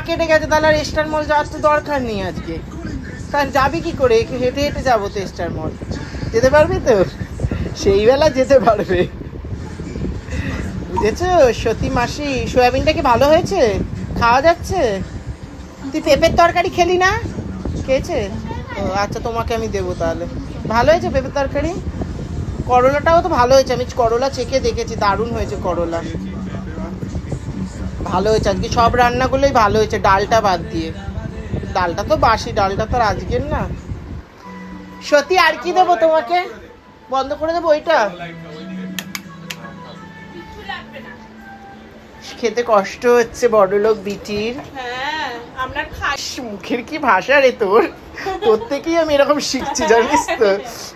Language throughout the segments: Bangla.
কেটে গেছে, তাহলে আর স্টার মল যাওয়ার তো দরকার নেই আজকে। কারণ যাবি কি করে, হেঁটে হেঁটে যাবো তো স্টার মল। যেতে পারবি তো? সেই বেলা যেতে পারবে, বুঝেছো? সতী মাসি, সয়াবিনটা কি ভালো হয়েছে? খাওয়া যাচ্ছে? তুই পেঁপের তরকারি খেলি না? খেয়েছে? ও আচ্ছা, তোমাকে আমি দেবো তাহলে। ভালো হয়েছে পেঁপের তরকারি? করলাটাও তো ভালো হয়েছে, আমি করলা চেখে দেখেছি, দারুণ হয়েছে করলা। ভালো হয়েছে, আজকে সব রান্নাগুলোই ভালো হয়েছে, ডালটা বাদ দিয়ে। ডালটা তো বাসি, ডালটা তো আর আজকের না। সত্যি আর কি দেবো তোমাকে? বন্ধ করে দেবো ওইটা? খেতে কষ্ট হচ্ছে বড়লোক বিটির। মুখের কি ভাষা রে তোর! তোর থেকেই আমি এরকম শিখছি, জানিস তো?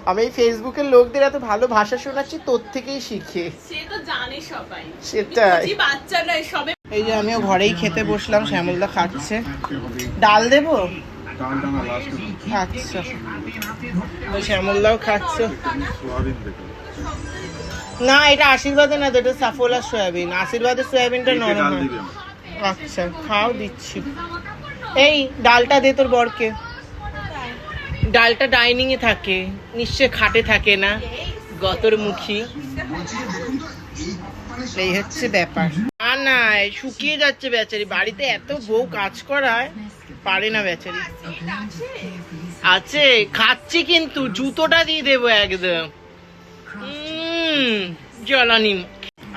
আমি এই ফেসবুকের লোকদের এত ভালো ভাষা শোনাচ্ছি, তোর থেকেই শিখে। সে তো জানে সবাই, সেটাই। বাচ্চারা সবে। এই যে আমিও ঘরেই খেতে বসলাম, শ্যামলদা খাচ্ছে। ডাল দেবো? আচ্ছা, ওই শ্যামলদাও খাচ্ছে। না, এটা আশীর্বাদে না, এটা সাফোলা সয়াবিন। আশীর্বাদের সয়াবিনটা নরম হয়। আচ্ছা, খাও, দিচ্ছি। এই ডালটা দে তোর বরকে। ডালটা ডাইনিং এ থাকে, নিশ্চয় খাটে থাকে না, গতর মুখী। এই হচ্ছে ব্যাপার। আর না, শুকিয়ে যাচ্ছে বেচারি, বাড়িতে এত বউ কাজ করায়, পারে না বেচারি। আছে, খাচ্ছি, কিন্তু জুতোটা দিয়ে দেবো একদম। জ্বালানি।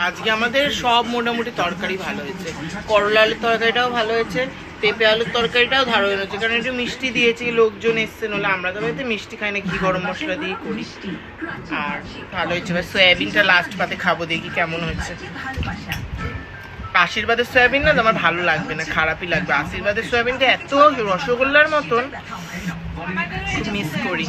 আজকে আমাদের সব মোটামুটি তরকারি ভালো হয়েছে। করলা আলুর তরকারিটাও ভালো হয়েছে, পেঁপে আলুর তরকারিটাও ভালো হয়েছে, কারণ একটু মিষ্টি দিয়েছি, লোকজন এসছে, নলে আমরা তো বাড়িতে মিষ্টি খাই না, ঘি গরম মশলা দিয়ে করি। আর ভালো হয়েছে। এবার সয়াবিনটা লাস্ট পাতে খাবো, দেখি কেমন হয়েছে। আশীর্বাদের সয়াবিন না আমার ভালো লাগবে না, খারাপই লাগবে। আশীর্বাদের সয়াবিনটা এত রসগোল্লার মতন, মিস করি।